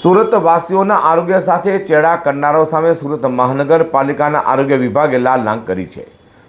સુરત વાસીઓના આરોગ્ય સાથે ચેડા કરનારો સામે સુરત મહાનગરપાલિકાના આરોગ્ય વિભાગે લાલ માંગ કરી છે।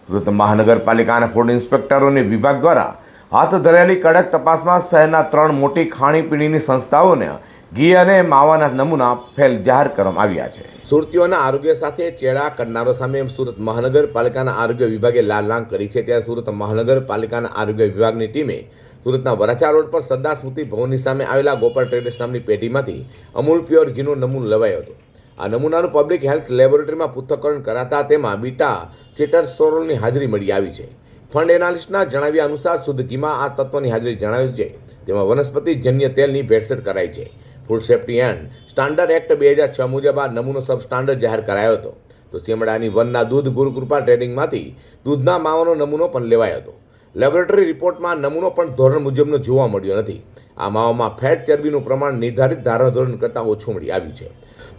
સુરત મહાનગરપાલિકાના ફૂડ ઇન્સ્પેક્ટરોને વિભાગ દ્વારા હાથ ધરેલી કડક તપાસમાં શહેરના 3 મોટી ખાણીપીણીની સંસ્થાઓને ઘી અને માવાના નમૂના ફેલ જાહેર કરવામાં આવ્યા છે। સુરતીઓના આરોગ્ય સાથે ચેડા કરનારો સામે સુરત મહાનગરપાલિકાના આરોગ્ય વિભાગે લાલ માંગ કરી છે। ત્યારે સુરત મહાનગરપાલિકાના આરોગ્ય વિભાગની ટીમે સુરતના વરાછા રોડ પર સરદાર સ્મૃતિ ભવનની સામે આવેલા ગોપાલ ટ્રેડર્સ નામની પેઢીમાંથી અમૂલ પ્યોર ઘીનો નમૂનો લેવાયો હતો। આ નમૂનાનું પબ્લિક હેલ્થ લેબોરેટરીમાં પૃથ્થકરણ કરાતા તેમાં બીટા ચેટરસોરોલની હાજરી મળી આવી છે। ફંડ એનાલિસ્ટના જણાવ્યા અનુસાર શુદ્ધ ઘીમાં આ તત્વની હાજરી જણાવી છે। તેમાં વનસ્પતિજન્ય તેલની ભેળસેળ કરાઈ છે। Food safety and standard act 2006 મુજબ આ નમૂનો સબ સ્ટાન્ડર્ડ જાહેર કરાયો હતો। તો ચેમડાની વનના દૂધ ગુરુકૃપા ટ્રેડિંગમાંથી દૂધના માવાનો નમૂનો પણ લેવાયો હતો। લેબોરેટરી રિપોર્ટમાં નમૂનો પણ ધોરણ મુજબનો જોવા મળ્યો નથી। આ માવામાં ફેટ ચરબીનું પ્રમાણ નિર્ધારિત ધારાધોરણ કરતાં ઓછું મળી આવ્યું છે।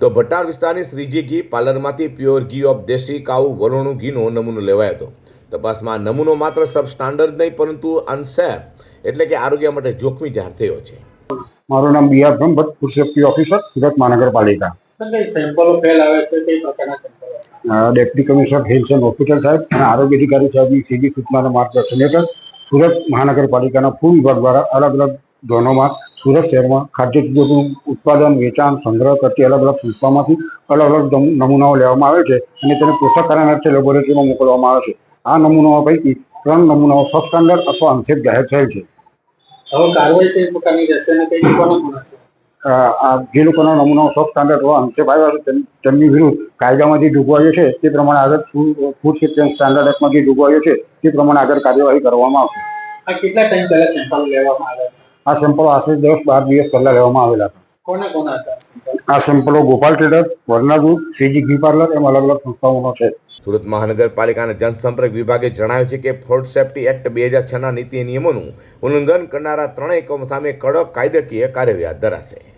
તો ભટ્ટાર વિસ્તારની શ્રીજી ઘી પાર્લરમાંથી પ્યોર ઘી ઓફ દેશી કાઉ વરોણું ઘીનો નમૂનો લેવાયો હતો। તપાસમાં નમૂનો માત્ર સબ સ્ટાન્ડર્ડ નહીં પરંતુ અનસેફ એટલે કે આરોગ્ય માટે જોખમી જાહેર થયો છે। મારું નામ B R Bhatt, food safety officer, Surat મહાનગરપાલિકા। સેમ્પલો ફેલ આવે છે કઈ પ્રકારના સેમ્પલો? Deputy commissioner health and hospital સાહેબ અને આરોગ્ય અધિકારી સાહેબની સીધી સૂચનાના માર્ગદર્શન હેઠળ સુરત મહાનગરપાલિકાના ફૂડ વિભાગ દ્વારા અલગ અલગ ઝોનોમાં સુરત શહેરમાં ખાદ્ય ચીજોનું ઉત્પાદન, વેચાણ, સંગ્રહ કરતી અલગ અલગ સંસ્થાઓમાંથી અલગ અલગ નમૂનાઓ લેવામાં આવે છે અને તેને પૃથ્થકરણ અર્થે લેબોરેટરીમાં મોકલવામાં આવે છે। આ નમૂનાઓ પૈકી 3 નમૂનાઓ સબ સ્ટાન્ડર્ડ અથવા અનસેફ જાહેર થયેલ છે। હવે કાર્યવાહી કઈ પ્રકારની રહેશે અને કઈ કોના કોના છે? જે લોકોના નમૂનાઓ સબ સ્ટાન્ડર્ડ અથવા અનસેફ આવ્યા છે તેમની વિરુદ્ધ કાયદામાં જે જોગવાઈઓ છે તે પ્રમાણે આગળ ફૂડ સેફ્ટી એન્ડ સ્ટાન્ડર્ડ એક્ટમાં જે જોગવાઈઓ છે તે પ્રમાણે આગળ કાર્યવાહી કરવામાં આવશે। આ કેટલા ટાઈમ પહેલા સેમ્પલ લેવામાં આવ્યા? આ સેમ્પલો આશરે 10-12 દિવસ પહેલા લેવામાં આવેલા હતા। કોના કોના હતા? આ સેમ્પલો ગોપાલ ટ્રેડર્સ, વરના દૂધ, શ્રીજી ઘી પાર્લર એમ અલગ અલગ સંસ્થાઓનો છે। સુરત મહાનગરપાલિકાના જનસંપર્ક વિભાગે જણાવ્યું છે કે ફૂડ સેફ્ટી એક્ટ 2006ના નીતિ નિયમોનું ઉલ્લંઘન કરનારા 3 એકમો સામે કડક કાયદાકીય કાર્યવાહી હાથ ધરાશે।